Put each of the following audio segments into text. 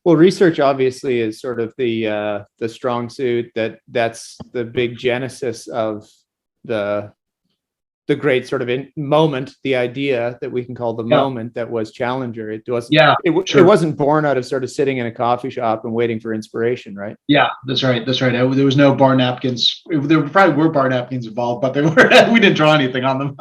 Well, research obviously is sort of the strong suit. That's the big genesis of the great sort of moment, the idea that we can call the moment that was Challenger. It wasn't. Yeah, It wasn't born out of sort of sitting in a coffee shop and waiting for inspiration, right? Yeah, that's right. That's right. There was no bar napkins. There probably were bar napkins involved, but they were. We didn't draw anything on them.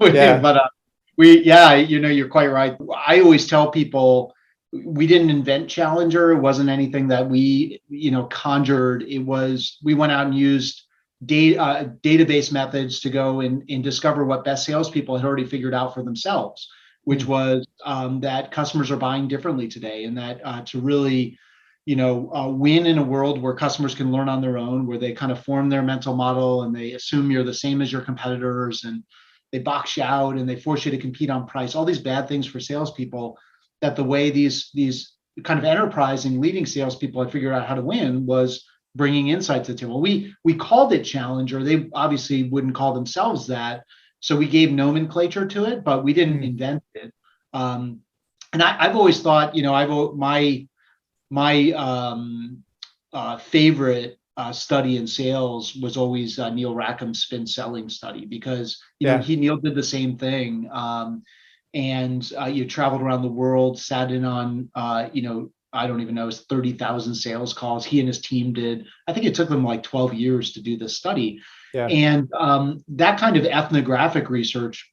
Yeah. But yeah, you're quite right. I always tell people we didn't invent Challenger. It wasn't anything that we, conjured. It was we went out and used database methods to go and discover what best salespeople had already figured out for themselves, which was that customers are buying differently today, and that to really win in a world where customers can learn on their own, where they kind of form their mental model and they assume you're the same as your competitors, and they box you out and they force you to compete on price, all these bad things for salespeople, that the way these kind of enterprising leading salespeople had figured out how to win was bringing insight to the table. We called it Challenger. They obviously wouldn't call themselves that. So we gave nomenclature to it, but we didn't invent it. And I've always thought, my favorite study in sales was always Neil Rackham's spin selling study, because Neil did the same thing, and you traveled around the world, sat in on I don't even know, it was 30,000 sales calls. He and his team did. I think it took them like 12 years to do this study, and that kind of ethnographic research,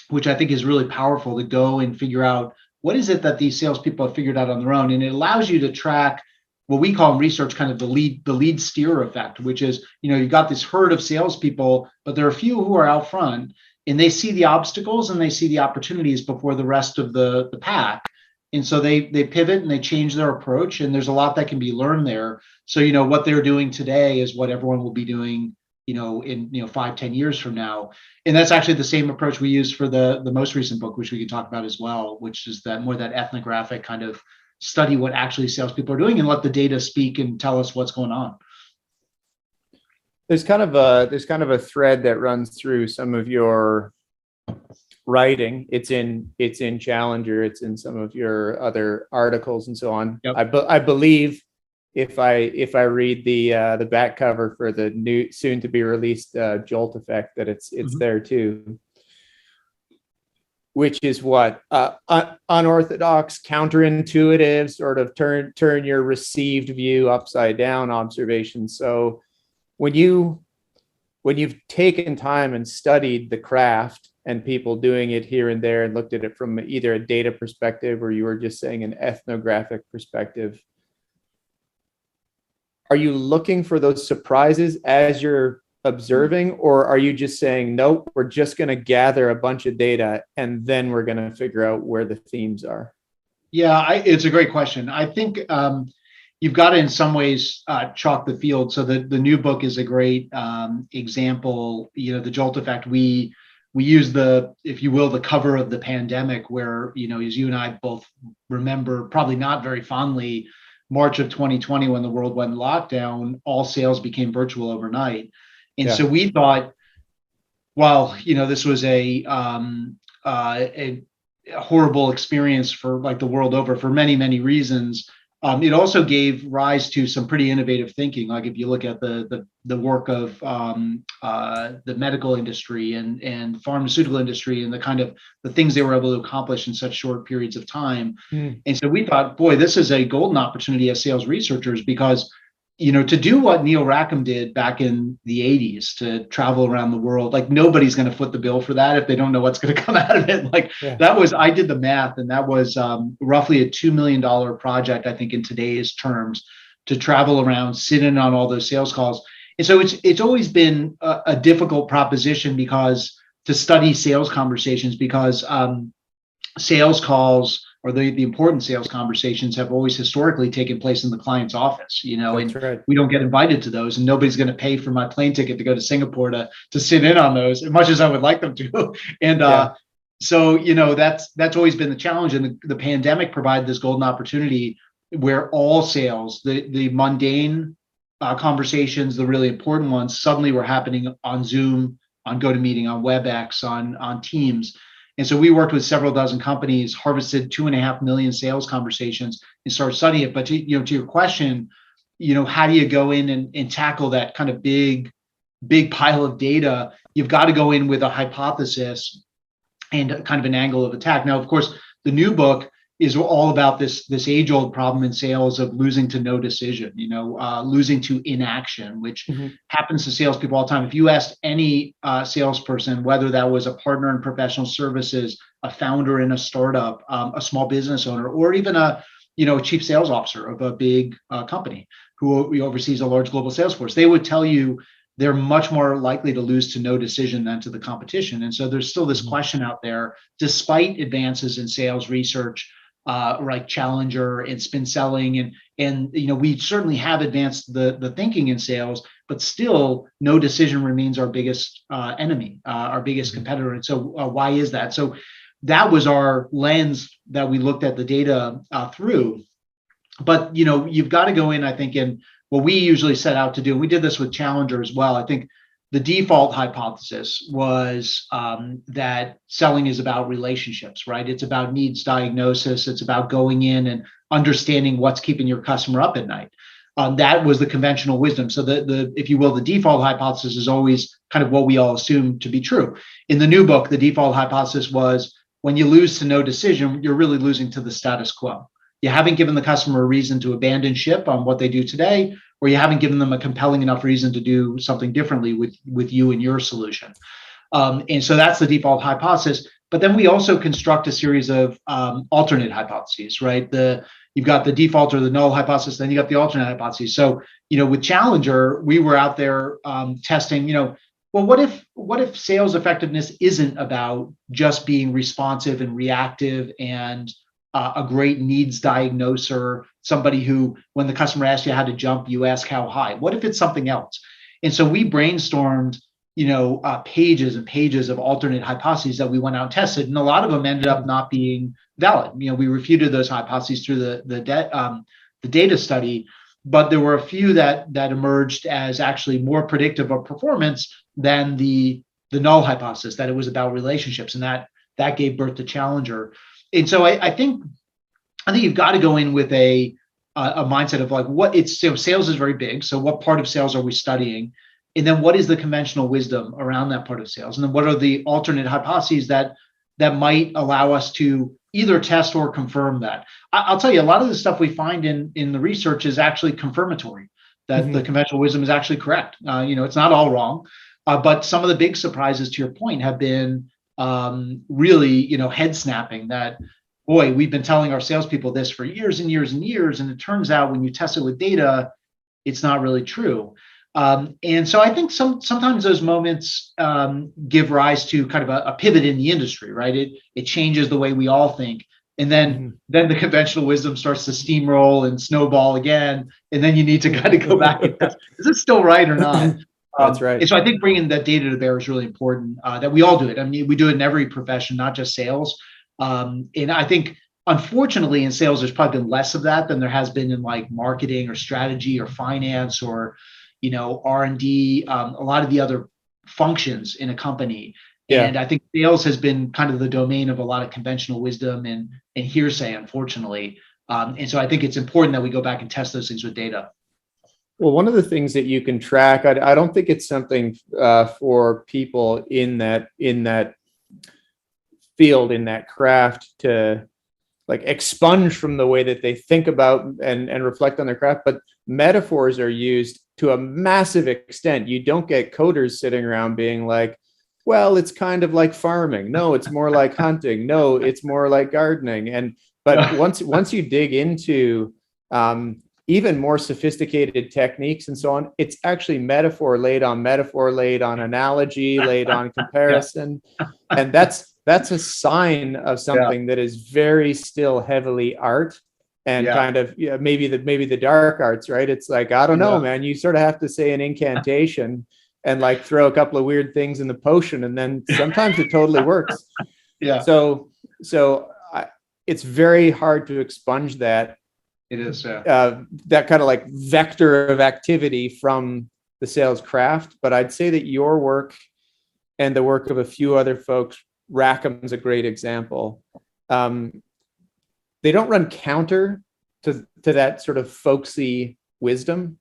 which I think is really powerful, to go and figure out what is it that these salespeople have figured out on their own? And it allows you to track what we call in research kind of the lead steer effect, which is, you've got this herd of salespeople, but there are a few who are out front and they see the obstacles and they see the opportunities before the rest of the pack. And so they pivot and they change their approach, and there's a lot that can be learned there. So, what they're doing today is what everyone will be doing in 5-10 years from now. And that's actually the same approach we use for the most recent book, which we could talk about as well, which is that ethnographic kind of study what actually salespeople are doing and let the data speak and tell us what's going on. There's kind of a thread that runs through some of your writing. It's in Challenger, it's in some of your other articles and so on. Yep. I believe if I read the back cover for the new soon to be released JOLT Effect, that it's there too, which is what unorthodox, counterintuitive, sort of turn your received view upside down observation. So when you've taken time and studied the craft and people doing it here and there and looked at it from either a data perspective or you were just saying an ethnographic perspective, are you looking for those surprises as you're observing, or are you just saying, nope, we're just going to gather a bunch of data and then we're going to figure out where the themes are? Yeah, it's a great question. I think you've got to, in some ways, chalk the field. So the new book is a great example. The JOLT Effect, we use if you will, the cover of the pandemic, where, as you and I both remember, probably not very fondly, March of 2020, when the world went lockdown, all sales became virtual overnight. And so we thought, well, this was a horrible experience for like the world over for many, many reasons. It also gave rise to some pretty innovative thinking. Like if you look at the work of the medical industry and pharmaceutical industry and the kind of the things they were able to accomplish in such short periods of time. And so we thought, boy, this is a golden opportunity as sales researchers, because to do what Neil Rackham did back in the 80s, to travel around the world, like nobody's going to foot the bill for that if they don't know what's going to come out of it. That was, I did the math, and that was roughly a $2 million project, I think, in today's terms, to travel around, sit in on all those sales calls. And so it's always been a difficult proposition because to study sales conversations, because sales calls, or the important sales conversations, have always historically taken place in the client's office, That's right. We don't get invited to those, and nobody's going to pay for my plane ticket to go to Singapore to sit in on those, as much as I would like them to. And so, that's always been the challenge. And the pandemic provided this golden opportunity where all sales, the mundane conversations, the really important ones, suddenly were happening on Zoom, on GoToMeeting, on WebEx, on Teams. And so we worked with several dozen companies, harvested 2.5 million sales conversations, and started studying it. But to your question, how do you go in and tackle that kind of big pile of data? You've got to go in with a hypothesis and kind of an angle of attack. Now, of course, the new book is all about this age-old problem in sales of losing to no decision, losing to inaction, which happens to salespeople all the time. If you asked any salesperson, whether that was a partner in professional services, a founder in a startup, a small business owner, or even a chief sales officer of a big company who oversees a large global sales force, they would tell you they're much more likely to lose to no decision than to the competition. And so there's still this question out there, despite advances in sales research, like Challenger and spin selling, and we certainly have advanced the thinking in sales, but still no decision remains our biggest enemy, our biggest competitor. And so why is that? So that was our lens that we looked at the data through. But you've got to go in, I think, in what we usually set out to do. And we did this with Challenger as well. I think the default hypothesis was that selling is about relationships, right? It's about needs diagnosis. It's about going in and understanding what's keeping your customer up at night. That was the conventional wisdom. So the if you will, the default hypothesis is always kind of what we all assume to be true. In the new book, the default hypothesis was when you lose to no decision, you're really losing to the status quo. You haven't given the customer a reason to abandon ship on what they do today, or you haven't given them a compelling enough reason to do something differently with you and your solution. And so that's the default hypothesis. But then we also construct a series of alternate hypotheses, right? You've got the default or the null hypothesis, then you got the alternate hypothesis. So, with Challenger, we were out there testing, well, what if sales effectiveness isn't about just being responsive and reactive and a great needs diagnoser, somebody who, when the customer asks you how to jump, you ask how high? What if it's something else? And so we brainstormed, pages and pages of alternate hypotheses that we went out and tested, and a lot of them ended up not being valid. We refuted those hypotheses through the data study, but there were a few that emerged as actually more predictive of performance than the null hypothesis, that it was about relationships, and that gave birth to Challenger. And so I think you've got to go in with a mindset of like sales is very big. So what part of sales are we studying? And then what is the conventional wisdom around that part of sales? And then what are the alternate hypotheses that might allow us to either test or confirm that? I'll tell you, a lot of the stuff we find in the research is actually confirmation that the conventional wisdom is actually correct. It's not all wrong, but some of the big surprises, to your point, have been really, head snapping. That, boy, we've been telling our salespeople this for years and years and years, and it turns out when you test it with data, it's not really true. And so I think sometimes those moments give rise to kind of a pivot in the industry, right? It changes the way we all think, and then the conventional wisdom starts to steamroll and snowball again, and then you need to kind of go back and test, is it still right or not? That's right. And so I think bringing that data to bear is really important, that we all do it. I mean, we do it in every profession, not just sales. And I think, unfortunately, in sales, there's probably been less of that than there has been in like marketing or strategy or finance or, R&D, a lot of the other functions in a company. Yeah. And I think sales has been kind of the domain of a lot of conventional wisdom and hearsay, unfortunately. And so I think it's important that we go back and test those things with data. Well, one of the things that you can track, I don't think it's something for people in that field, in that craft, to like expunge from the way that they think about and reflect on their craft, but metaphors are used to a massive extent. You don't get coders sitting around being like, well, it's kind of like farming. No, it's more like hunting. No, it's more like gardening. But once you dig into even more sophisticated techniques and so on, it's actually metaphor laid on analogy, laid on comparison. And that's a sign of something that is very still heavily art and kind of maybe the dark arts, right? It's like, I don't know, man, you sort of have to say an incantation and like throw a couple of weird things in the potion, and then sometimes it totally works. So it's very hard to expunge that. It is that kind of like vector of activity from the sales craft. But I'd say that your work and the work of a few other folks Rackham's a great example. They don't run counter to that sort of folksy wisdom,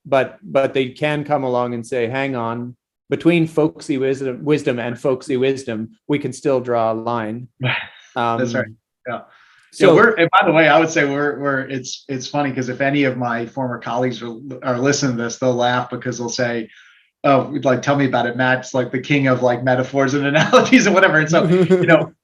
but they can come along and say, hang on, between folksy wisdom and folksy wisdom, we can still draw a line. That's right. Yeah. So and by the way, I would say it's funny because if any of my former colleagues are listening to this, they'll laugh because they'll say, oh, like, tell me about it. Matt's like the king of like metaphors and analogies and whatever. And so,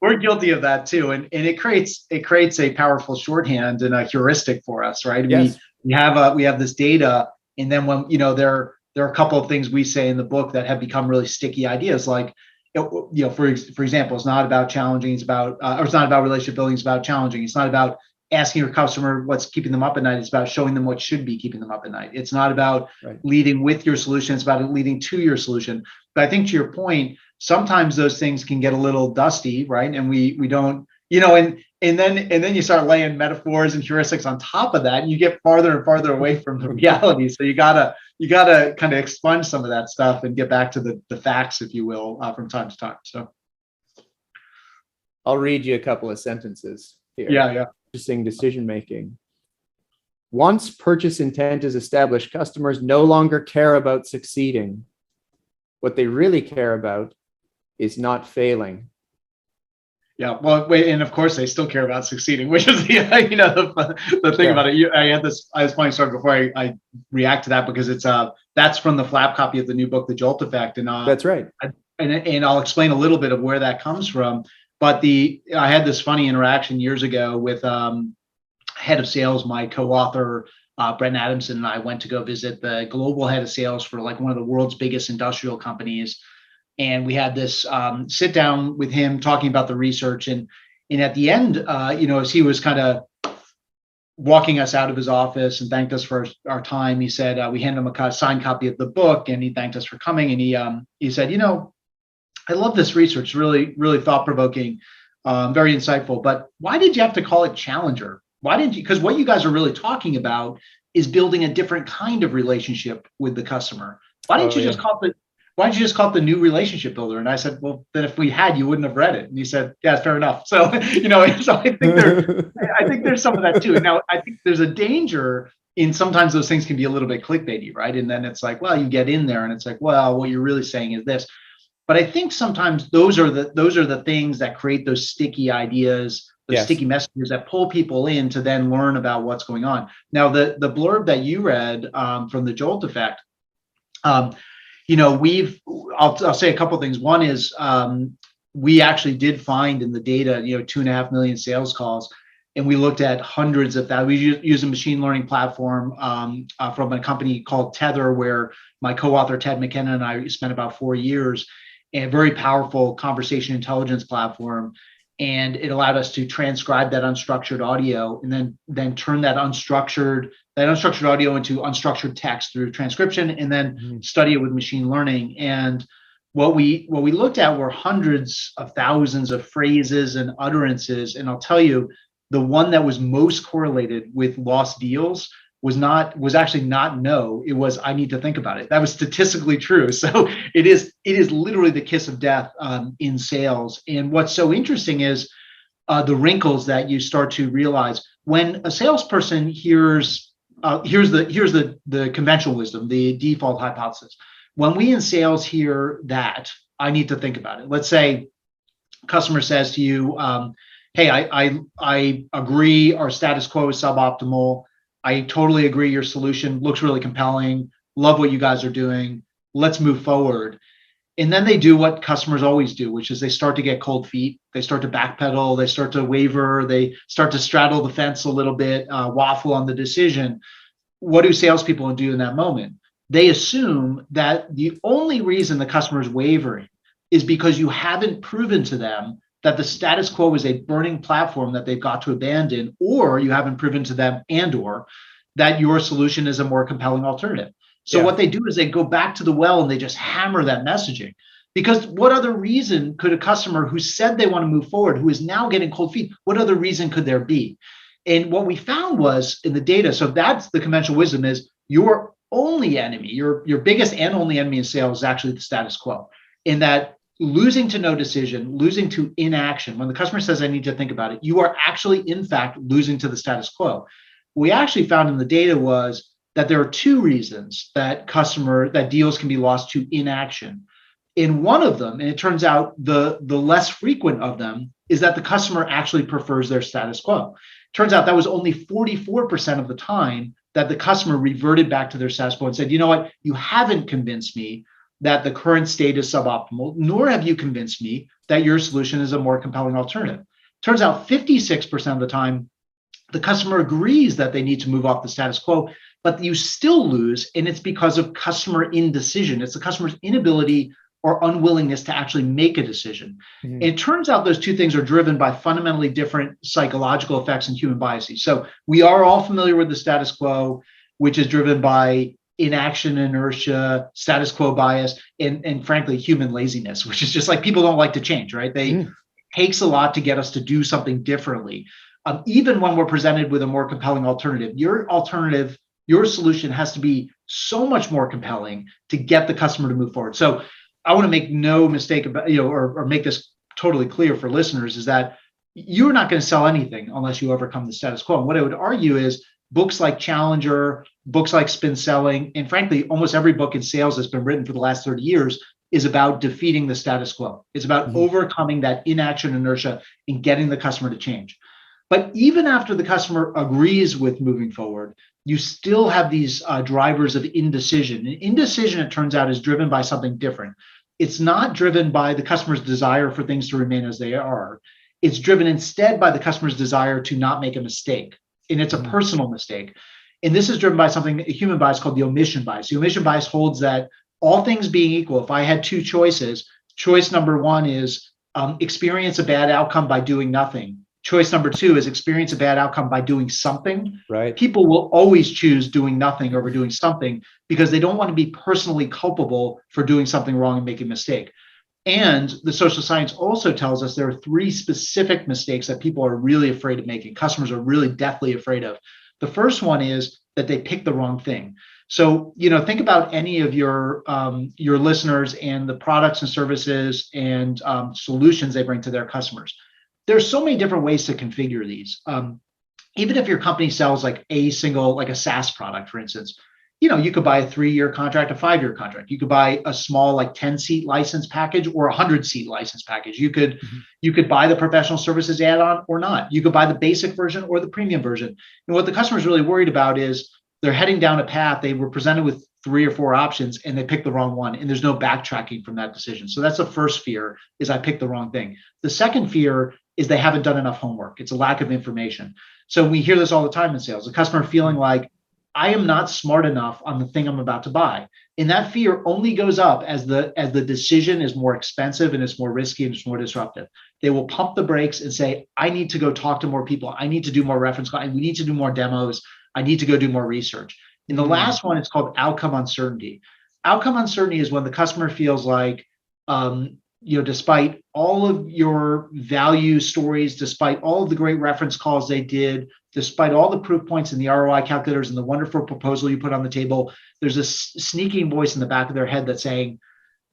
we're guilty of that too. And it creates a powerful shorthand and a heuristic for us, right? Yes. We have this data. And then when, there are a couple of things we say in the book that have become really sticky ideas. Like, for example, it's not about challenging. It's about, or it's not about relationship building. It's about challenging. It's not about asking your customer what's keeping them up at night. It's about showing them what should be keeping them up at night. It's not about leading with your solution. It's about leading to your solution. But I think to your point, sometimes those things can get a little dusty, right? And we don't, and then you start laying metaphors and heuristics on top of that, and you get farther and farther away from the reality. So you gotta kind of expunge some of that stuff and get back to the facts, if you will, from time to time. So I'll read you a couple of sentences here. Yeah. Interesting decision making. Once purchase intent is established, customers no longer care about succeeding. What they really care about is not failing. Yeah, well, and of course they still care about succeeding, which is the thing about it. I was playing sorry before I react to that, because it's that's from the flap copy of the new book, The JOLT Effect, and that's right. And I'll explain a little bit of where that comes from. But I had this funny interaction years ago with head of sales, my co-author Brent Adamson, and I went to go visit the global head of sales for like one of the world's biggest industrial companies. And we had this sit down with him talking about the research. And at the end, as he was kind of walking us out of his office and thanked us for our time, he said, we handed him a signed copy of the book, and he thanked us for coming. And he said, I love this research, really, really thought-provoking, very insightful. But why did you have to call it Challenger? Why didn't you? Because what you guys are really talking about is building a different kind of relationship with the customer. Why didn't you just call it the new relationship builder? And I said, well, then if we had, you wouldn't have read it. And he said, yeah, fair enough. So, so I think there's some of that too. Now, I think there's a danger in sometimes those things can be a little bit clickbaity, right? And then it's like, well, you get in there and it's like, well, what you're really saying is this. But I think sometimes those are the things that create those sticky ideas, those sticky messages that pull people in to then learn about what's going on. Now, the blurb that you read from the JOLT Effect, I'll say a couple of things. One is we actually did find in the data, 2.5 million sales calls, and we looked at hundreds of thousands. We use a machine learning platform from a company called Tether, where my co-author Ted McKenna and I spent about 4 years. A very powerful conversation intelligence platform, and it allowed us to transcribe that unstructured audio and then turn that unstructured audio into unstructured text through transcription, and then study it with machine learning. And what we looked at were hundreds of thousands of phrases and utterances. And I'll tell you, the one that was most correlated with lost deals was actually not no, it was I need to think about it. That was statistically true. So it is literally the kiss of death in sales. And what's so interesting is the wrinkles that you start to realize when a salesperson here's the conventional wisdom, the default hypothesis. When we in sales hear that, I need to think about it. Let's say a customer says to you, hey, I agree our status quo is suboptimal. I totally agree your solution looks really compelling. Love what you guys are doing. Let's move forward. And then they do what customers always do, which is they start to get cold feet. They start to backpedal. They start to waver. They start to straddle the fence a little bit, waffle on the decision. What do salespeople do in that moment? They assume that the only reason the customer is wavering is because you haven't proven to them that the status quo is a burning platform that they've got to abandon, or you haven't proven to them or that your solution is a more compelling alternative. So what they do is they go back to the well and they just hammer that messaging. Because what other reason could a customer who said they want to move forward, who is now getting cold feet, what other reason could there be? And what we found was in the data, so that's the conventional wisdom, is your only enemy, your biggest and only enemy in sales is actually the status quo. In that losing to no decision, losing to inaction. When the customer says, I need to think about it, you are actually, in fact, losing to the status quo. What we actually found in the data was that there are two reasons that deals can be lost to inaction. In one of them, and it turns out the less frequent of them, is that the customer actually prefers their status quo. Turns out that was only 44% of the time that the customer reverted back to their status quo and said, you know what, you haven't convinced me that the current state is suboptimal, nor have you convinced me that your solution is a more compelling alternative. Turns out 56% of the time, the customer agrees that they need to move off the status quo, but you still lose, and it's because of customer indecision. It's the customer's inability or unwillingness to actually make a decision. Mm-hmm. It turns out those two things are driven by fundamentally different psychological effects and human biases. So we are all familiar with the status quo, which is driven by inaction, inertia, status quo bias, and frankly, human laziness, which is just like people don't like to change, right? It takes a lot to get us to do something differently. Even when we're presented with a more compelling alternative, your solution has to be so much more compelling to get the customer to move forward. So I want to make no mistake about, or make this totally clear for listeners, is that you're not going to sell anything unless you overcome the status quo. And what I would argue is books like Challenger, books like Spin Selling, and frankly, almost every book in sales that's been written for the last 30 years is about defeating the status quo. It's about overcoming that inaction, inertia, and getting the customer to change. But even after the customer agrees with moving forward, you still have these drivers of indecision. And indecision, it turns out, is driven by something different. It's not driven by the customer's desire for things to remain as they are. It's driven instead by the customer's desire to not make a mistake. And it's a personal mistake. And this is driven by a human bias called the omission bias. The omission bias holds that all things being equal, if I had two choices, choice number one is experience a bad outcome by doing nothing. Choice number two is experience a bad outcome by doing something. Right. People will always choose doing nothing over doing something because they don't want to be personally culpable for doing something wrong and making a mistake. And the social science also tells us there are three specific mistakes that people are really afraid of making. Customers are really deathly afraid of. The first one is that they pick the wrong thing. So, think about any of your listeners and the products and services and solutions they bring to their customers. There's so many different ways to configure these. Even if your company sells like a SaaS product, for instance, you could buy a 3-year contract, a 5-year contract. You could buy a small 10-seat license package or a 100-seat license package. You could buy the professional services add-on or not. You could buy the basic version or the premium version. And what the customer is really worried about is they're heading down a path. They were presented with 3 or 4 options and they picked the wrong one, and there's no backtracking from that decision. So that's the first fear, is I picked the wrong thing. The second fear is they haven't done enough homework. It's a lack of information. So we hear this all the time in sales, the customer feeling like, I am not smart enough on the thing I'm about to buy. And that fear only goes up as the decision is more expensive and it's more risky and it's more disruptive. They will pump the brakes and say, I need to go talk to more people. I need to do more reference calls. We need to do more demos. I need to go do more research. And the last one is called outcome uncertainty. Outcome uncertainty is when the customer feels like, despite all of your value stories, despite all of the great reference calls they did, despite all the proof points and the ROI calculators and the wonderful proposal you put on the table, there's a sneaking voice in the back of their head that's saying,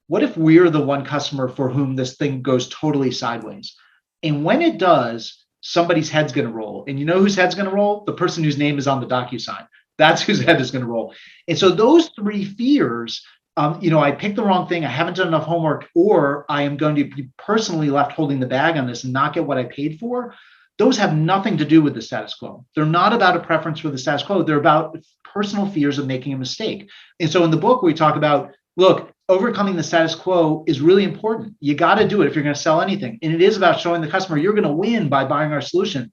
what if we're the one customer for whom this thing goes totally sideways? And when it does, somebody's head's going to roll. And you know whose head's going to roll? The person whose name is on the DocuSign. That's whose head is going to roll. And so those three fears, I picked the wrong thing, I haven't done enough homework, or I am going to be personally left holding the bag on this and not get what I paid for, those have nothing to do with the status quo. They're not about a preference for the status quo. They're about personal fears of making a mistake. And so in the book, we talk about, look, overcoming the status quo is really important. You got to do it if you're going to sell anything. And it is about showing the customer you're going to win by buying our solution.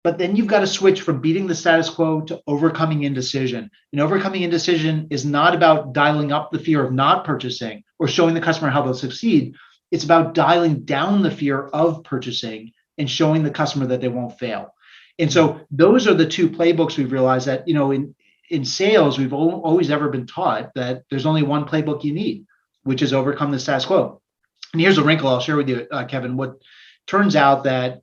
But then you've got to switch from beating the status quo to overcoming indecision. And overcoming indecision is not about dialing up the fear of not purchasing or showing the customer how they'll succeed. It's about dialing down the fear of purchasing and showing the customer that they won't fail. And so those are the two playbooks we've realized that, in sales, we've always ever been taught that there's only one playbook you need, which is overcome the status quo. And here's a wrinkle I'll share with you, Kevin. What turns out that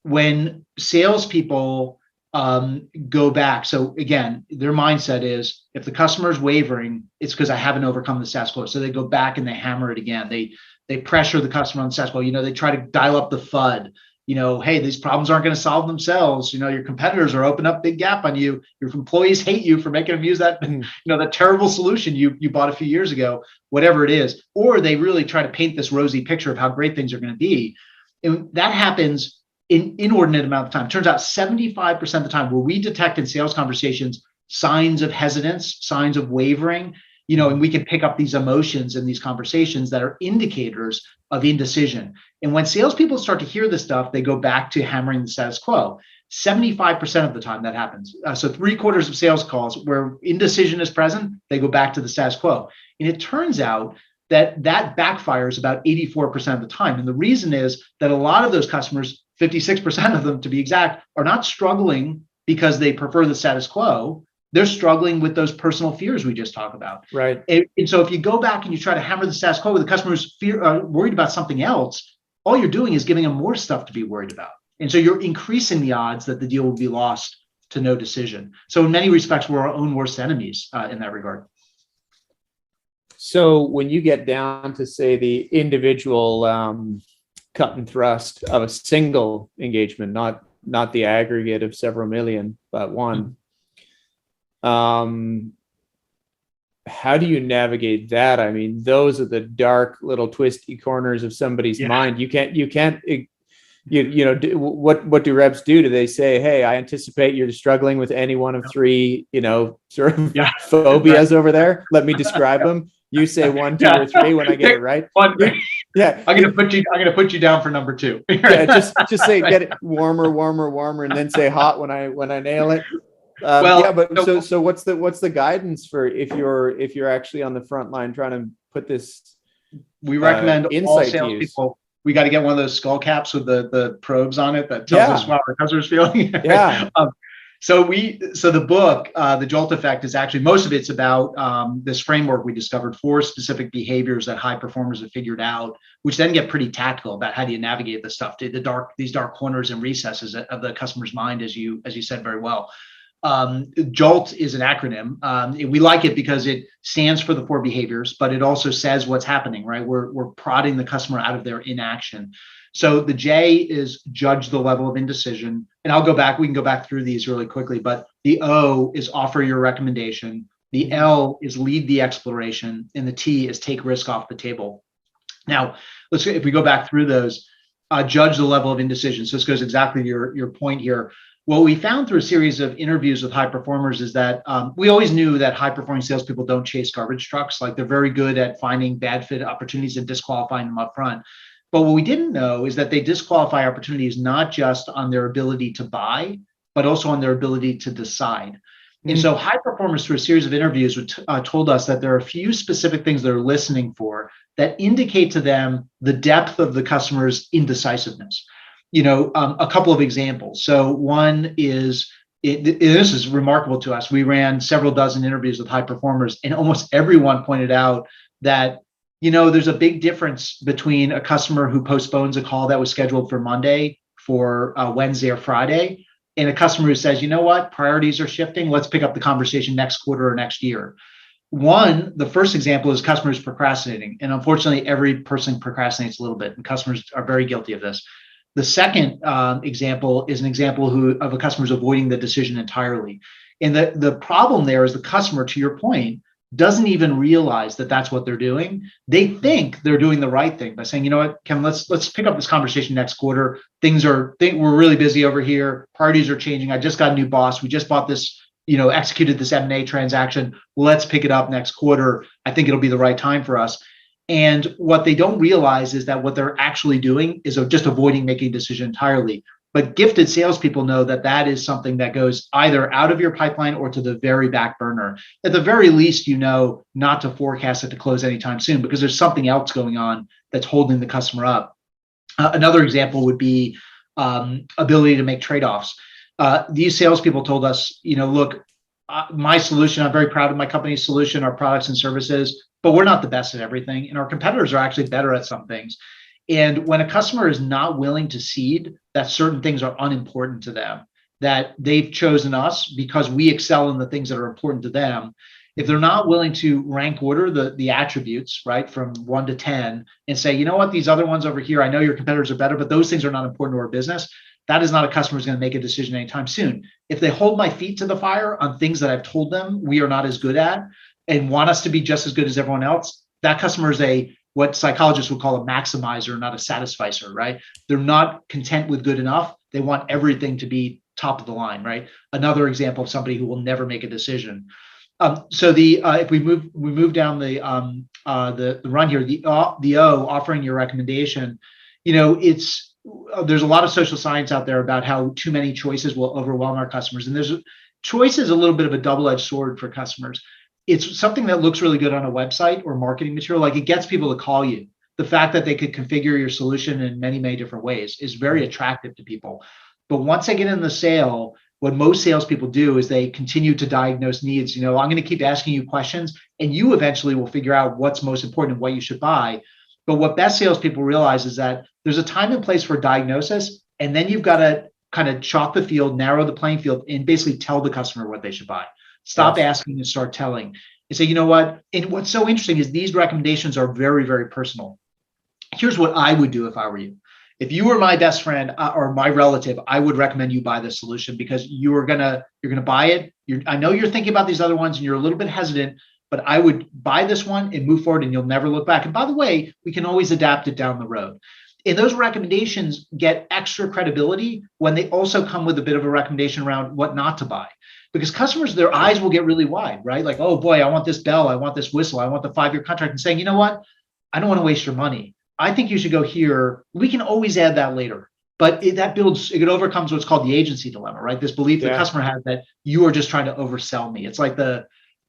when salespeople go back, so again, their mindset is if the customer is wavering, it's because I haven't overcome the status quo. So they go back and they hammer it again. They They pressure the customer on the status quo. They try to dial up the FUD. Hey, these problems aren't going to solve themselves. Your competitors are opening up big gap on you. Your employees hate you for making them use that, that terrible solution you bought a few years ago, whatever it is. Or they really try to paint this rosy picture of how great things are going to be. And that happens in inordinate amount of time. Turns out 75% of the time where we detect in sales conversations signs of hesitance, signs of wavering, and we can pick up these emotions in these conversations that are indicators of indecision. And when salespeople start to hear this stuff, they go back to hammering the status quo. 75% of the time that happens. So 3/4 of sales calls where indecision is present, they go back to the status quo. And it turns out that backfires about 84% of the time. And the reason is that a lot of those customers, 56% of them to be exact, are not struggling because they prefer the status quo. They're struggling with those personal fears we just talked about. Right. And so if you go back and you try to hammer the status quo with the customers worried about something else, all you're doing is giving them more stuff to be worried about. And so you're increasing the odds that the deal will be lost to no decision. So in many respects, we're our own worst enemies in that regard. So when you get down to, say, the individual cut and thrust of a single engagement, not the aggregate of several million, but one, how do you navigate that? I mean, those are the dark little twisty corners of somebody's mind. You can't what do reps do? Do they say, hey, I anticipate you're struggling with any one of three, sort of phobias over there. Let me describe them. You say 1, 2, or 3 when I get it right. Yeah, I'm gonna put you down for number 2. Yeah, just say get it warmer, and then say hot when I nail it. So what's the guidance for if you're actually on the front line trying to put this? We recommend all salespeople. We got to get one of those skull caps with the probes on it that tells us how our customers feeling. Yeah. So the book, the JOLT Effect, is actually, most of it's about this framework we discovered, 4 specific behaviors that high performers have figured out, which then get pretty tactical about how do you navigate this stuff, to these dark corners and recesses of the customer's mind, as you said very well. JOLT is an acronym. We like it because it stands for the 4 behaviors, but it also says what's happening, right? We're prodding the customer out of their inaction. So the J is judge the level of indecision. And we can go back through these really quickly, but the O is offer your recommendation. The L is lead the exploration. And the T is take risk off the table. Now, if we go back through those, judge the level of indecision. So this goes exactly to your point here. What we found through a series of interviews with high performers is that we always knew that high performing salespeople don't chase garbage trucks. Like, they're very good at finding bad fit opportunities and disqualifying them up front. But what we didn't know is that they disqualify opportunities not just on their ability to buy, but also on their ability to decide. Mm-hmm. And so high performers, through a series of interviews, told us that there are a few specific things they're listening for that indicate to them the depth of the customer's indecisiveness. A couple of examples. So one is, this is remarkable to us. We ran several dozen interviews with high performers, and almost everyone pointed out that, there's a big difference between a customer who postpones a call that was scheduled for Monday for Wednesday or Friday, and a customer who says, you know what, priorities are shifting. Let's pick up the conversation next quarter or next year. The first example is customers procrastinating. And unfortunately, every person procrastinates a little bit, and customers are very guilty of this. The second example is an example of a customer who's avoiding the decision entirely. And the problem there is the customer, to your point, doesn't even realize that that's what they're doing. They think they're doing the right thing by saying, you know what, Kevin, let's pick up this conversation next quarter. We're really busy over here. Priorities are changing. I just got a new boss. We just bought this, executed this M&A transaction. Let's pick it up next quarter. I think it'll be the right time for us. And what they don't realize is that what they're actually doing is just avoiding making a decision entirely. But gifted salespeople know that that is something that goes either out of your pipeline or to the very back burner. At the very least, not to forecast it to close anytime soon, because there's something else going on that's holding the customer up. Another example would be ability to make trade-offs. These salespeople told us, look, my solution, I'm very proud of my company's solution, our products and services, but we're not the best at everything. And our competitors are actually better at some things. And when a customer is not willing to cede that certain things are unimportant to them, that they've chosen us because we excel in the things that are important to them, If they're not willing to rank order the attributes, right, from 1 to 10 and say, you know what, these other ones over here, I know your competitors are better, but those things are not important to our business. That is not a customer who's going to make a decision anytime soon. If they hold my feet to the fire on things that I've told them we are not as good at and want us to be just as good as everyone else, that customer is what psychologists would call a maximizer, not a satisficer, right? They're not content with good enough. They want everything to be top of the line, right? Another example of somebody who will never make a decision. So if we move down the run here, the O, offering your recommendation, there's a lot of social science out there about how too many choices will overwhelm our customers, and choice is a little bit of a double-edged sword for customers. It's something that looks really good on a website or marketing material, like it gets people to call you. The fact that they could configure your solution in many, many different ways is very attractive to people. But once they get in the sale, what most salespeople do is they continue to diagnose needs. I'm going to keep asking you questions, and you eventually will figure out what's most important and what you should buy. But what best salespeople realize is that there's a time and place for diagnosis, and then you've got to kind of chalk the field, narrow the playing field, and basically tell the customer what they should buy. Stop asking and start telling. And say, you know what? And what's so interesting is these recommendations are very, very personal. Here's what I would do if I were you. If you were my best friend or my relative, I would recommend you buy this solution because you're gonna buy it. I know you're thinking about these other ones and you're a little bit hesitant, but I would buy this one and move forward, and you'll never look back. And by the way, we can always adapt it down the road. And those recommendations get extra credibility when they also come with a bit of a recommendation around what not to buy. Because customers, their eyes will get really wide, right? Like, oh boy, I want this bell, I want this whistle, I want the 5-year contract, and saying, you know what? I don't want to waste your money. I think you should go here. We can always add that later. But it overcomes what's called the agency dilemma, right? This belief the customer has that you are just trying to oversell me. It's like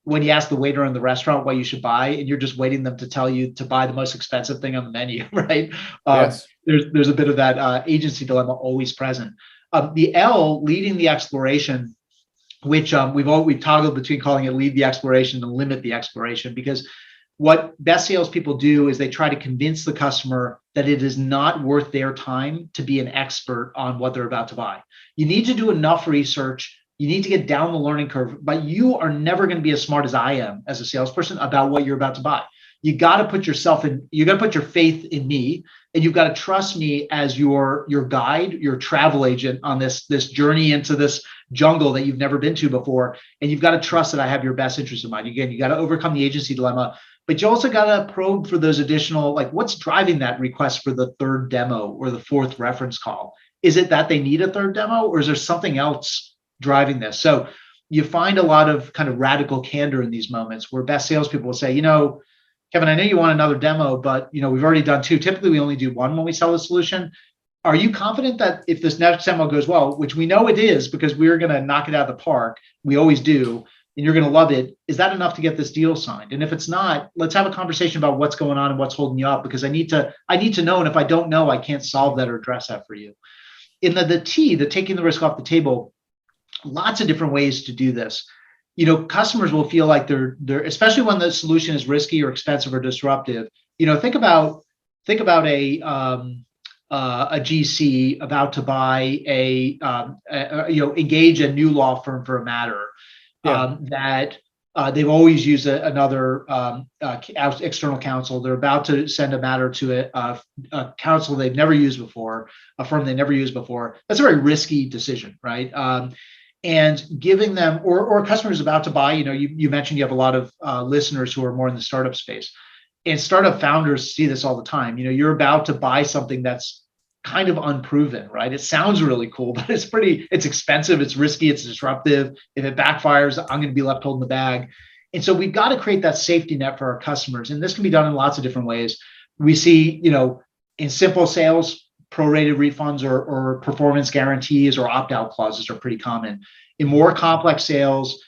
when you ask the waiter in the restaurant what you should buy, and you're just waiting them to tell you to buy the most expensive thing on the menu, right? Yes. There's a bit of that agency dilemma always present. The L, leading the exploration, which we've toggled between calling it lead the exploration and limit the exploration, because what best salespeople do is they try to convince the customer that it is not worth their time to be an expert on what they're about to buy. You need to do enough research. You need to get down the learning curve, but you are never going to be as smart as I am as a salesperson about what you're about to buy. You got to put your faith in me, and you've got to trust me as your guide, your travel agent on this journey into this jungle that you've never been to before. And you've got to trust that I have your best interest in mind. Again, you got to overcome the agency dilemma, but you also got to probe for those additional, like, what's driving that request for the third demo or the fourth reference call? Is it that they need a third demo, or is there something else driving this? So you find a lot of kind of radical candor in these moments where best salespeople will say, Kevin, I know you want another demo, but we've already done 2. Typically, we only do 1 when we sell a solution. Are you confident that if this next demo goes well, which we know it is because we're going to knock it out of the park, we always do, and you're going to love it, is that enough to get this deal signed? And if it's not, let's have a conversation about what's going on and what's holding you up, because I need to know, and if I don't know, I can't solve that or address that for you. In the T, the taking the risk off the table, lots of different ways to do this. Customers will feel like they're especially when the solution is risky or expensive or disruptive. Think about a GC about to buy engage a new law firm for a matter that they've always used another external counsel. They're about to send a matter to a counsel they've never used before, a firm they never used before. That's a very risky decision, right? And giving them, or customers about to buy, you mentioned you have a lot of listeners who are more in the startup space, and startup founders see this all the time. You're about to buy something that's kind of unproven, right? It sounds really cool, but it's expensive, it's risky, it's disruptive. If it backfires, I'm going to be left holding the bag. And so we've got to create that safety net for our customers. And this can be done in lots of different ways. We see, in simple sales, prorated refunds or performance guarantees or opt-out clauses are pretty common. In more complex sales,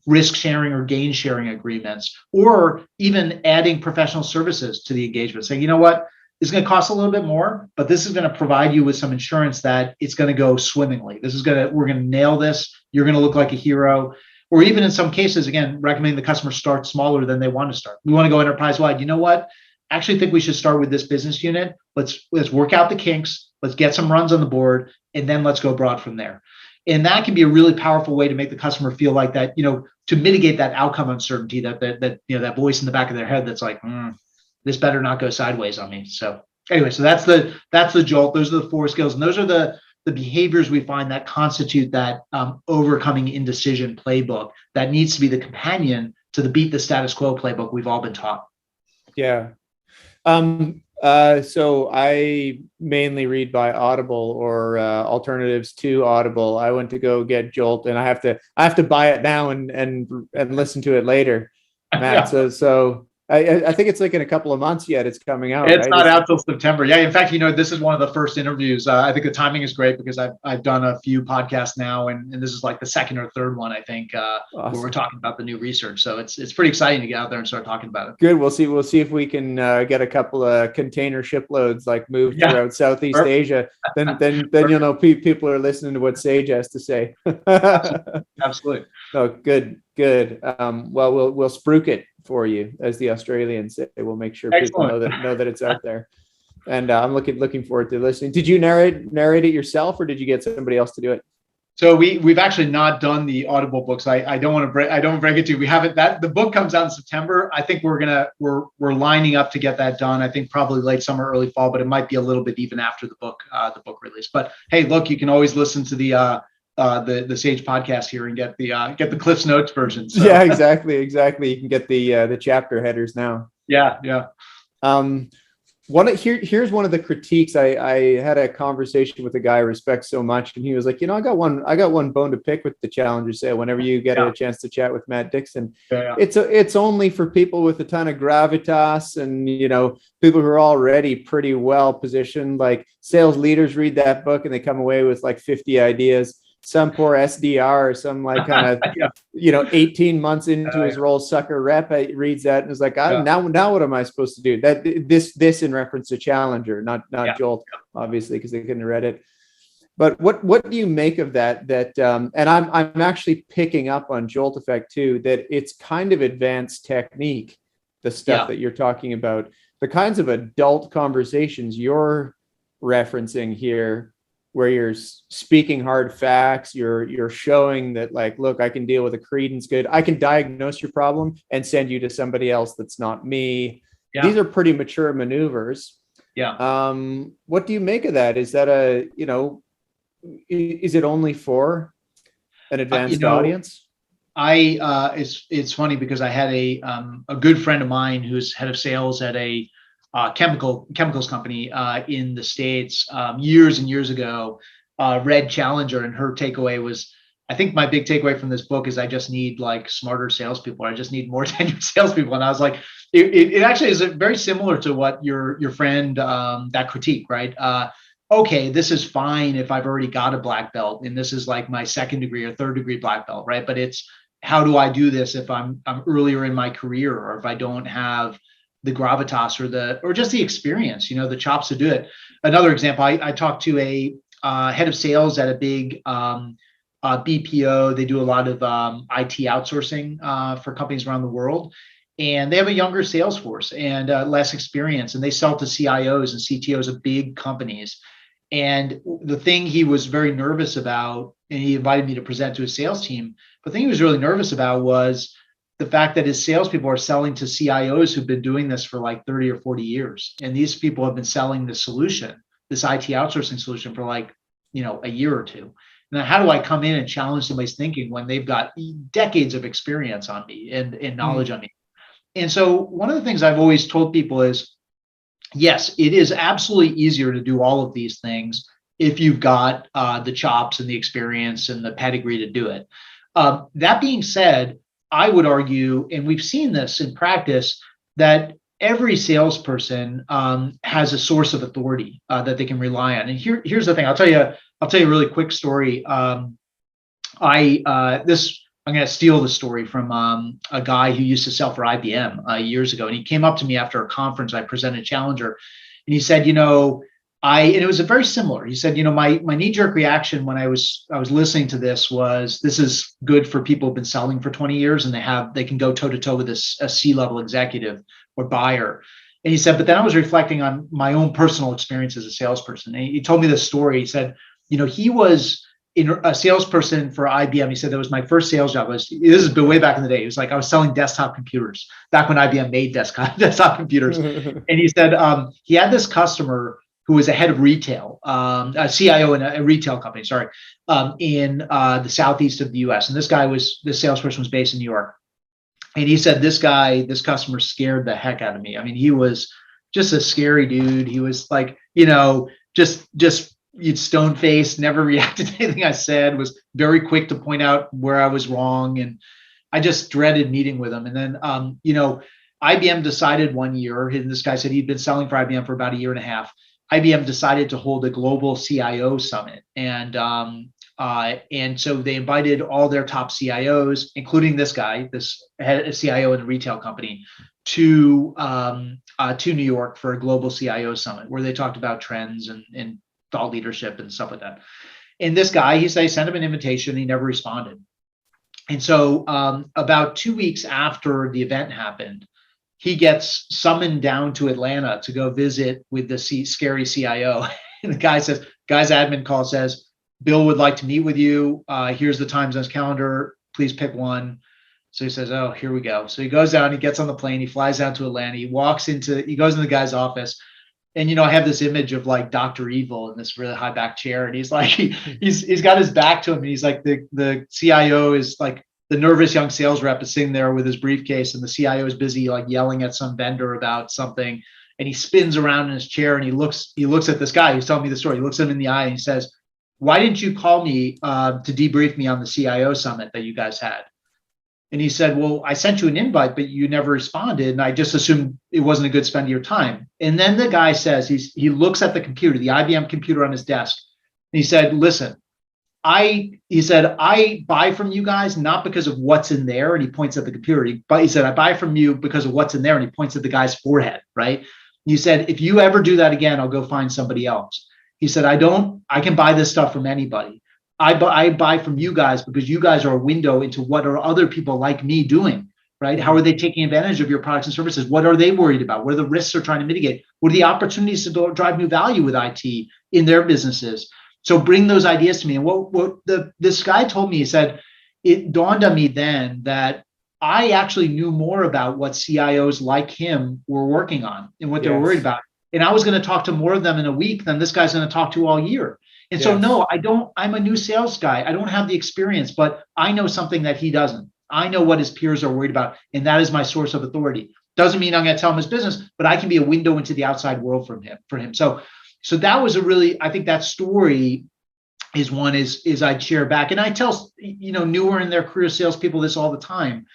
risk sharing or gain sharing agreements, or even adding professional services to the engagement, saying, you know what, it's going to cost a little bit more, but this is going to provide you with some insurance that it's going to go swimmingly. We're going to nail this. You're going to look like a hero. Or even in some cases, again, recommending the customer start smaller than they want to start. We want to go enterprise wide. You know what? I actually think we should start with this business unit. Let's work out the kinks. Let's get some runs on the board, and then let's go broad from there. And that can be a really powerful way to make the customer feel like that, to mitigate that outcome uncertainty, that voice in the back of their head that's like, this better not go sideways on me. So anyway, so that's the JOLT. Those are the 4 skills, and those are the behaviors we find that constitute that overcoming indecision playbook that needs to be the companion to the beat the status quo playbook we've all been taught. Yeah. So I mainly read by Audible or alternatives to Audible. I went to go get JOLT, and I have to buy it now and listen to it later, Matt. Yeah. So I think it's like in a couple of months yet. It's coming out. It's right? not out till September. Yeah. In fact, this is one of the first interviews. I think the timing is great because I've done a few podcasts now, and this is like the second or third one, I think, Awesome. where we're talking about the new research. So it's pretty exciting to get out there and start talking about it. Good. We'll see if we can get a couple of container shiploads like moved throughout Southeast Asia. Then people are listening to what Sage has to say. Absolutely. Oh, good. Well, we'll spruik it for you, as the Australians say. We'll make sure people know that it's out there. And I'm looking forward to listening. Did you narrate it yourself, or did you get somebody else to do it? So we've actually not done the Audible books. I don't want to break it to you. We haven't. The book comes out in September. I think we're lining up to get that done. I think probably late summer, early fall, but it might be a little bit even after the book release. But hey, look, you can always listen to the Sage podcast here and get the Cliff's Notes version. So. Yeah, exactly. You can get the chapter headers now. Yeah. Here's one of the critiques. I had a conversation with a guy I respect so much, and he was like, I got one bone to pick with the Challenger sale. Whenever you get a chance to chat with Matt Dixon, it's only for people with a ton of gravitas and people who are already pretty well positioned. Like sales leaders read that book and they come away with like 50 ideas. Some poor SDR or some like kind of 18 months into his role sucker rep reads that and is like, now what am I supposed to do? That this in reference to Challenger, not JOLT, obviously, because they couldn't have read it. But what do you make of that? And I'm actually picking up on JOLT Effect too, that it's kind of advanced technique, the stuff that you're talking about, the kinds of adult conversations you're referencing here, where you're speaking hard facts, you're showing that like, look, I can deal with a credence good. I can diagnose your problem and send you to somebody else that's not me. Yeah. These are pretty mature maneuvers. Yeah. What do you make of that? Is that is it only for an advanced audience? It's funny because I had a good friend of mine who's head of sales at a chemicals company in the States years and years ago, read Challenger, and her takeaway was, I think my big takeaway from this book is I just need like smarter salespeople. I just need more tenured salespeople. And I was like, it actually is very similar to what your friend, that critique, right? Okay, this is fine if I've already got a black belt and this is like my 2nd degree or 3rd degree black belt, right? But it's, how do I do this if I'm earlier in my career, or if I don't have the gravitas or just the experience, the chops to do it. Another example, I talked to a head of sales at a big BPO. They do a lot of IT outsourcing for companies around the world, and they have a younger sales force and less experience, and they sell to CIOs and CTOs of big companies. And the thing he was very nervous about, and he invited me to present to his sales team, the thing he was really nervous about was the fact that his salespeople are selling to CIOs who've been doing this for like 30 or 40 years. And these people have been selling this solution, this IT outsourcing solution, for like, a year or two. Now, how do I come in and challenge somebody's thinking when they've got decades of experience on me and knowledge on me? And so one of the things I've always told people is, yes, it is absolutely easier to do all of these things if you've got the chops and the experience and the pedigree to do it. That being said, I would argue, and we've seen this in practice, that every salesperson has a source of authority that they can rely on. And here's the thing. I'll tell you a really quick story. I'm going to steal the story from a guy who used to sell for IBM years ago. And he came up to me after a conference. I presented Challenger, and he said, and it was a very similar. He said, my knee-jerk reaction when I was listening to this was, this is good for people who've been selling for 20 years and they can go toe-to-toe with a C-level executive or buyer. And he said, but then I was reflecting on my own personal experience as a salesperson. And he told me this story. He said, he was a salesperson for IBM. He said that was my first sales job. This is way back in the day. It was like I was selling desktop computers back when IBM made desktop computers. And he said he had this customer who was a head of retail, a CIO in a retail company, in the southeast of the US. And this salesperson was based in New York. And he said, this customer scared the heck out of me. I mean, he was just a scary dude. He was like, just you'd stone faced, never reacted to anything I said, was very quick to point out where I was wrong. And I just dreaded meeting with him. And then, IBM decided one year, and this guy said he'd been selling for IBM for about a year and a half. IBM decided to hold a global CIO summit. And so they invited all their top CIOs, including this guy, this head CIO in a retail company, to New York for a global CIO summit where they talked about trends and thought leadership and stuff like that. And this guy, he sent him an invitation. He never responded. And so about 2 weeks after the event happened, he gets summoned down to Atlanta to go visit with the scary CIO. And the guy's admin call says, Bill would like to meet with you. Here's the times on his calendar. Please pick one. So he says, oh, here we go. So he goes down, he gets on the plane, he flies down to Atlanta, he goes into the guy's office. And, I have this image of like Dr. Evil in this really high back chair. And he's like, he's got his back to him. And he's like, the CIO is like, the nervous young sales rep is sitting there with his briefcase, and the CIO is busy like yelling at some vendor about something. And he spins around in his chair and he looks at this guy who's telling me the story. He looks him in the eye and he says, why didn't you call me to debrief me on the CIO summit that you guys had? And he said, well, I sent you an invite, but you never responded. And I just assumed it wasn't a good spend of your time. And then the guy says, he looks at the computer, the IBM computer on his desk. And he said, listen, I buy from you guys, not because of what's in there. And he points at the computer, but he said, I buy from you because of what's in there. And he points at the guy's forehead, right? And he said, if you ever do that again, I'll go find somebody else. He said, I can buy this stuff from anybody. I buy from you guys because you guys are a window into what are other people like me doing, right? How are they taking advantage of your products and services? What are they worried about? What are the risks they're trying to mitigate? What are the opportunities to drive new value with IT in their businesses? So bring those ideas to me. And this guy told me, he said, it dawned on me then that I actually knew more about what CIOs like him were working on and what they're worried about. And I was going to talk to more of them in a week than this guy's going to talk to all year. And so, no, I'm a new sales guy. I don't have the experience, but I know something that he doesn't. I know what his peers are worried about. And that is my source of authority. Doesn't mean I'm going to tell him his business, but I can be a window into the outside world for him. So that was I think that story is one I'd share back. And I tell, newer in their career salespeople this all the time.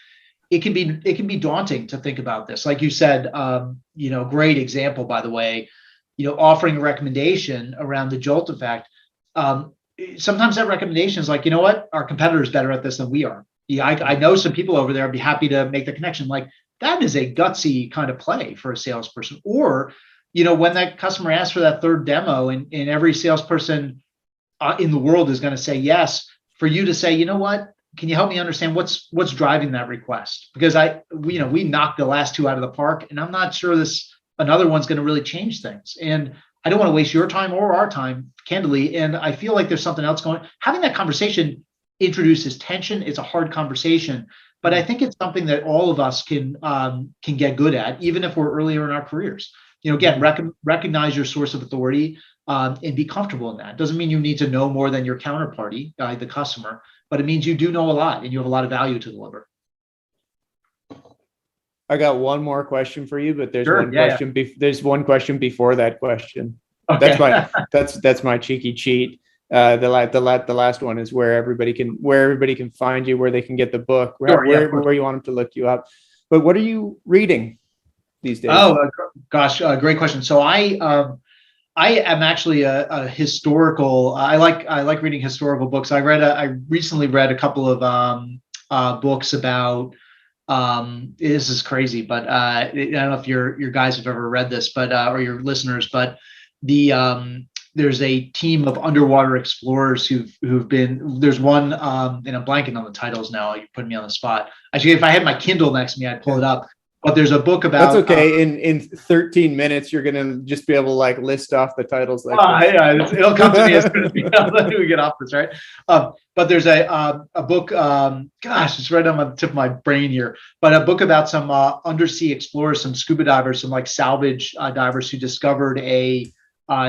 It can be daunting to think about this. Like you said, great example, by the way, offering a recommendation around the JOLT effect. Sometimes that recommendation is like, you know what, our competitor is better at this than we are. Yeah, I know some people over there. I'd be happy to make the connection. Like that is a gutsy kind of play for a salesperson. Or, when that customer asks for that third demo and every salesperson in the world is going to say yes, for you to say, you know what, can you help me understand what's driving that request? Because we knocked the last two out of the park, and I'm not sure another one's going to really change things. And I don't want to waste your time or our time, candidly. And I feel like there's something else going on. Having that conversation introduces tension. It's a hard conversation, but I think it's something that all of us can get good at, even if we're earlier in our careers. Again, recognize your source of authority and be comfortable in that. Doesn't mean you need to know more than your counterparty, the customer, but it means you do know a lot and you have a lot of value to deliver. I got one more question for you, but there's there's one question before that question. Okay. That's my cheeky cheat. The last one is where everybody can find you, where they can get the book, where you want them to look you up. But what are you reading these days? Oh gosh, great question. So I am actually a historical. I like reading historical books. I recently read a couple of books about. This is crazy, but I don't know if your guys have ever read this, but or your listeners, but there's a team of underwater explorers who've been. There's one, and I'm blanking on the titles now. You're putting me on the spot. Actually, if I had my Kindle next to me, I'd pull it up. But there's a book about. That's okay. In 13 minutes, you're gonna just be able to like list off the titles. Like yeah, it'll come to me as soon as we get off this, right? But there's a book. Gosh, it's right on the tip of my brain here. But a book about some undersea explorers, some scuba divers, some like salvage divers who discovered a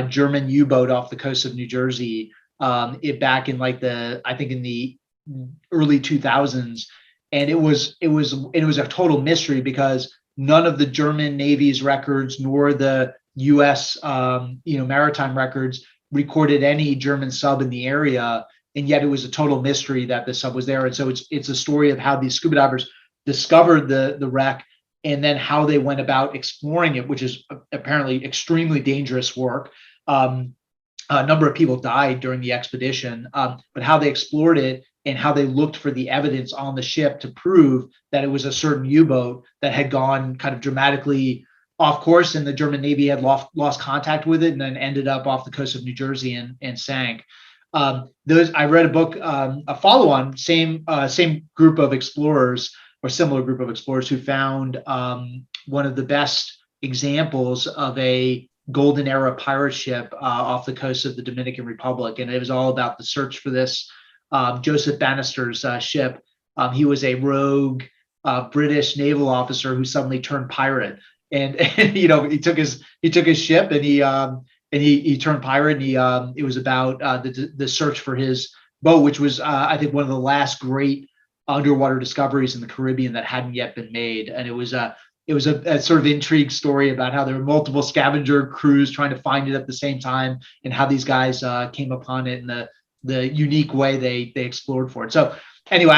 German U-boat off the coast of New Jersey. It back in like I think in the early 2000s, and it was a total mystery because none of the German Navy's records nor the U.S. Maritime records recorded any German sub in the area, and yet it was a total mystery that the sub was there. And so it's a story of how these scuba divers discovered the wreck and then how they went about exploring it, which is apparently extremely dangerous work. A number of people died during the expedition, but how they explored it and how they looked for the evidence on the ship to prove that it was a certain U-boat that had gone kind of dramatically off course, and the German Navy had lost contact with it and then ended up off the coast of New Jersey and sank. I read a book, a follow-on, same group of explorers or similar group of explorers who found one of the best examples of a golden era pirate ship off the coast of the Dominican Republic. And it was all about the search for this Joseph Bannister's ship. He was a rogue British naval officer who suddenly turned pirate. And he took his ship and he turned pirate. And it was about the search for his boat, which was I think one of the last great underwater discoveries in the Caribbean that hadn't yet been made. And it was a sort of intrigue story about how there were multiple scavenger crews trying to find it at the same time, and how these guys came upon it in the unique way they explored for it. So anyway,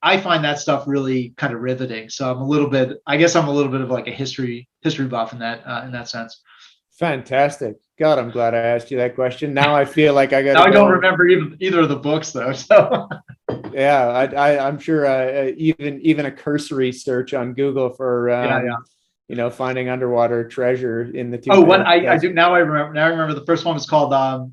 I find that stuff really kind of riveting. So I'm a little bit of like a history buff in that sense. fantastic. God, I'm glad I asked you that question. Now I feel like I got. Now I don't remember either of the books though. So yeah, I'm sure even a cursory search on Google for finding underwater treasure in the two. Oh, what I do now I remember the first one was called I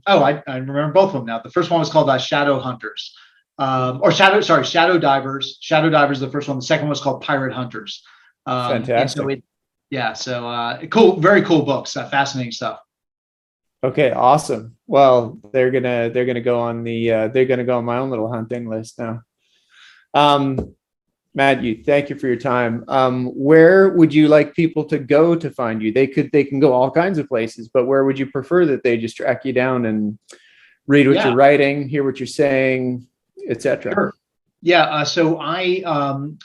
remember both of them now. The first one was called Shadow Hunters. Shadow Divers. Shadow Divers, the first one. The second one was called Pirate Hunters. Fantastic. Cool, very cool books. Fascinating stuff. Okay, awesome. Well, they're gonna go on my own little hunting list now. Matt, thank you for your time. Where would you like people to go to find you? They can go all kinds of places, but where would you prefer that they just track you down and read what you're writing, hear what you're saying, etc.? Sure. Yeah. So I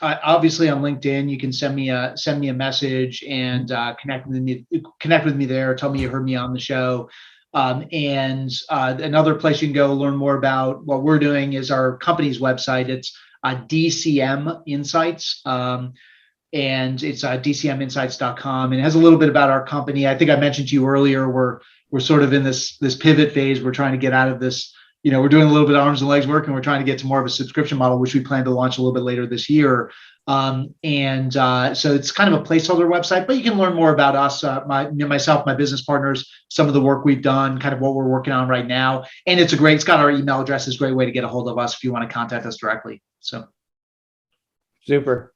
obviously on LinkedIn, you can send me a message and connect with me there. Tell me you heard me on the show. And another place you can go learn more about what we're doing is our company's website. It's DCM Insights. And it's dcminsights.com, and it has a little bit about our company. I think I mentioned to you earlier, we're sort of in this pivot phase. We're trying to get out of this. We're doing a little bit of arms and legs work, and we're trying to get to more of a subscription model, which we plan to launch a little bit later this year. So it's kind of a placeholder website, but you can learn more about us, myself, my business partners, some of the work we've done, kind of what we're working on right now. And it's got our email address. It's a great way to get a hold of us if you want to contact us directly. So. Super.